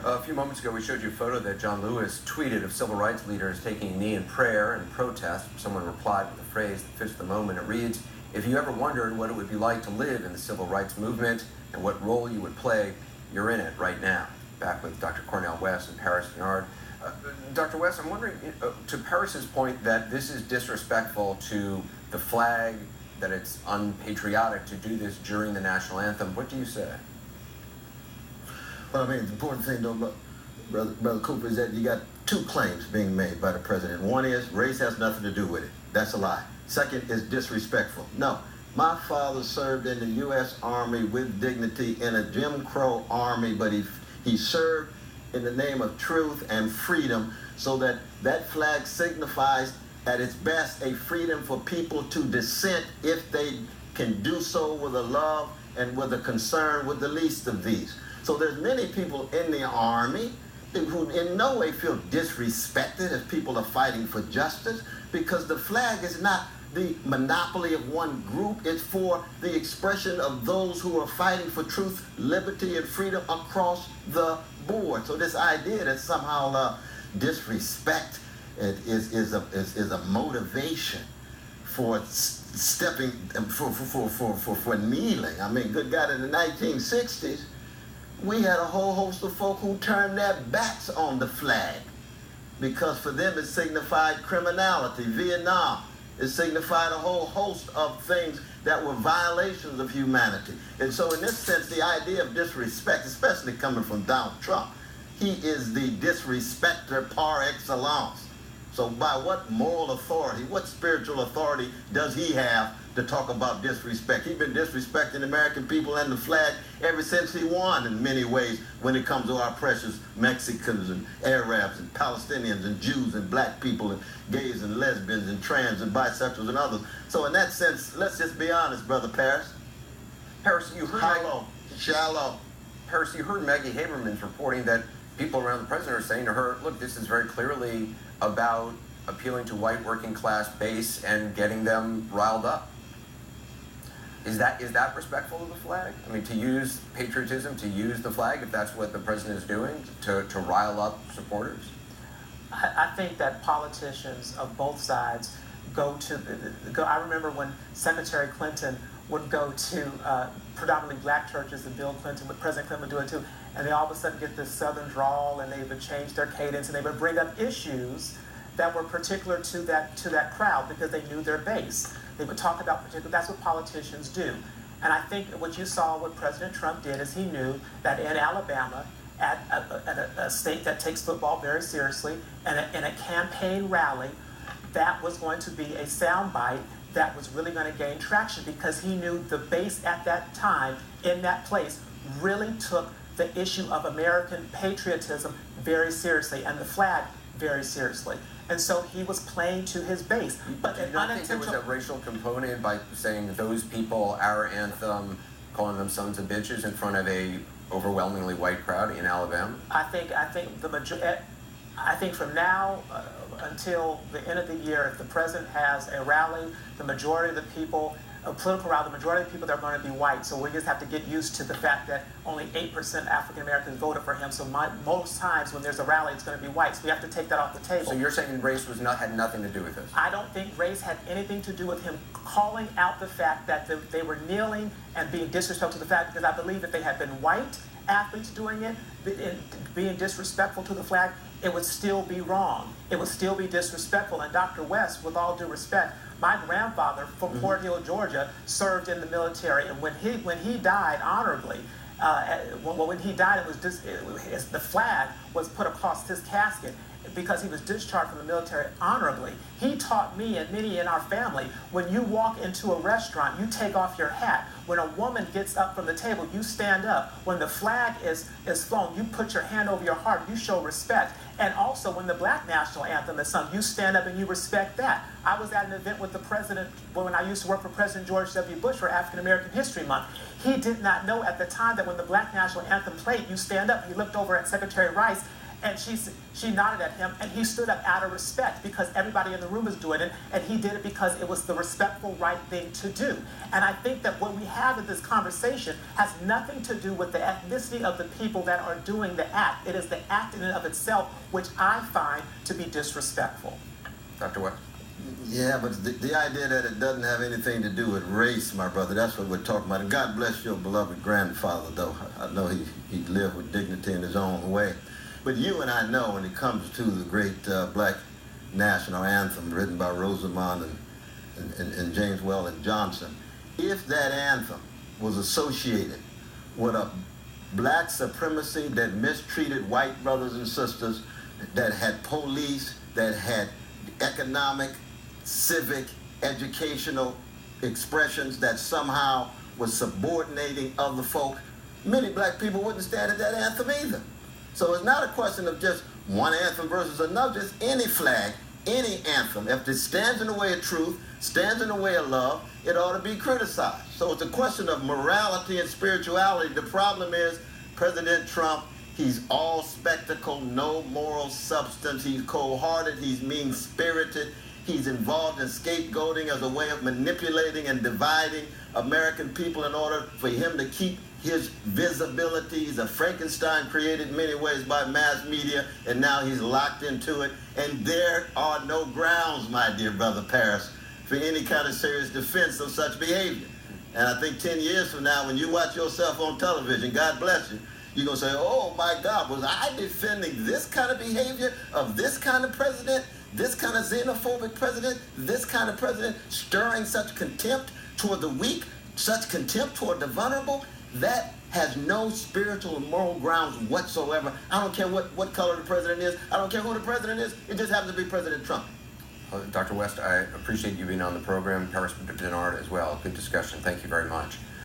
A few moments ago, we showed you a photo that John Lewis tweeted of civil rights leaders taking a knee in prayer and protest. Someone replied with a phrase that fits the moment. It reads, "If you ever wondered what it would be like to live in the civil rights movement and what role you would play, you're in it right now." Back with Dr. Cornel West and Paris Yard. Dr. West, I'm wondering, to Paris's point that this is disrespectful to the flag, that it's unpatriotic to do this during the national anthem, what do you say? Well, I mean, the important thing, though, Brother Cooper, is that you got two claims being made by the president. One is race has nothing to do with it. That's a lie. Second is disrespectful. No, my father served in the U.S. Army with dignity in a Jim Crow army, but he served in the name of truth and freedom, so that flag signifies at its best a freedom for people to dissent if they can do so with a love and with a concern with the least of these. So there's many people in the Army who in no way feel disrespected if people are fighting for justice, because the flag is not the monopoly of one group. It's for the expression of those who are fighting for truth, liberty, and freedom across the board. So this idea that somehow disrespect is a motivation for stepping, for kneeling. I mean, good God, in the 1960s, we had a whole host of folk who turned their backs on the flag because for them it signified criminality. Vietnam, it signified a whole host of things that were violations of humanity. And so in this sense, the idea of disrespect, especially coming from Donald Trump, he is the disrespecter par excellence. So by what moral authority, what spiritual authority does he have to talk about disrespect? He's been disrespecting the American people and the flag ever since he won in many ways when it comes to our precious Mexicans and Arabs and Palestinians and Jews and black people and gays and lesbians and trans and bisexuals and others. So in that sense, let's just be honest, Brother Paris. Paris, you heard Shallow. Paris, you heard Maggie Haberman's reporting that people around the president are saying to her, look, this is very clearly about appealing to white working class base and getting them riled up. Is that respectful of the flag? I mean, to use patriotism, to use the flag, if that's what the president is doing, to rile up supporters? I think that politicians of both sides I remember when Secretary Clinton would go to predominantly black churches, and President Clinton would do it too, and they all of a sudden get this southern drawl, and they would change their cadence, and they would bring up issues that were particular to that crowd because they knew their base. They would talk about that's what politicians do. And I think what you saw what President Trump did is he knew that in Alabama, at a state that takes football very seriously, and in a campaign rally, that was going to be a soundbite that was really going to gain traction because he knew the base at that time in that place really took the issue of American patriotism very seriously and the flag very seriously. And so he was playing to his base. But you don't think there was a racial component by saying those people, our anthem, calling them sons of bitches in front of a overwhelmingly white crowd in Alabama? I think from now until the end of the year, if the president has a rally, the majority of the people, a political rally, the majority of the people that are going to be white. So we just have to get used to the fact that only 8% African Americans voted for him. So most times when there's a rally, it's going to be white. So we have to take that off the table. So you're saying race had nothing to do with this? I don't think race had anything to do with him calling out the fact that they were kneeling and being disrespectful to the flag, because I believe if they had been white athletes doing it, being disrespectful to the flag, it would still be wrong. It would still be disrespectful. And Dr. West, with all due respect, my grandfather from Fort Hill, Georgia, served in the military, and when he died honorably, when he died, the flag was put across his casket because he was discharged from the military honorably. He taught me and many in our family, when you walk into a restaurant, you take off your hat. When a woman gets up from the table, you stand up. When the flag is flown, you put your hand over your heart, you show respect. And also when the Black National Anthem is sung, you stand up and you respect that. I was at an event with the president when I used to work for President George W. Bush for African American History Month. He did not know at the time that when the Black National Anthem played, you stand up. He looked over at Secretary Rice And she nodded at him, and he stood up out of respect because everybody in the room was doing it, and he did it because it was the respectful, right thing to do. And I think that what we have in this conversation has nothing to do with the ethnicity of the people that are doing the act. It is the act in and of itself which I find to be disrespectful. Dr. West? Yeah, but the idea that it doesn't have anything to do with race, my brother, that's what we're talking about. And God bless your beloved grandfather, though. I know he lived with dignity in his own way. But you and I know when it comes to the great black national anthem written by Rosamond and James Weldon Johnson, if that anthem was associated with a black supremacy that mistreated white brothers and sisters, that had police, that had economic, civic, educational expressions that somehow was subordinating other folk, many black people wouldn't stand at that anthem either. So it's not a question of just one anthem versus another, just any flag, any anthem. If it stands in the way of truth, stands in the way of love, it ought to be criticized. So it's a question of morality and spirituality. The problem is President Trump, he's all spectacle, no moral substance. He's cold-hearted, he's mean-spirited. He's involved in scapegoating as a way of manipulating and dividing American people in order for him to keep his visibility. He's a Frankenstein created in many ways by mass media, and now he's locked into it. And there are no grounds, my dear brother Paris, for any kind of serious defense of such behavior. And I think 10 years from now, when you watch yourself on television, God bless you, you're going to say, oh my God, was I defending this kind of behavior of this kind of president, this kind of xenophobic president, this kind of president stirring such contempt toward the weak, such contempt toward the vulnerable? That has no spiritual and moral grounds whatsoever. I don't care what color the president is. I don't care who the president is. It just happens to be President Trump. Dr. West, I appreciate you being on the program. Paris Bernard as well. Good discussion. Thank you very much.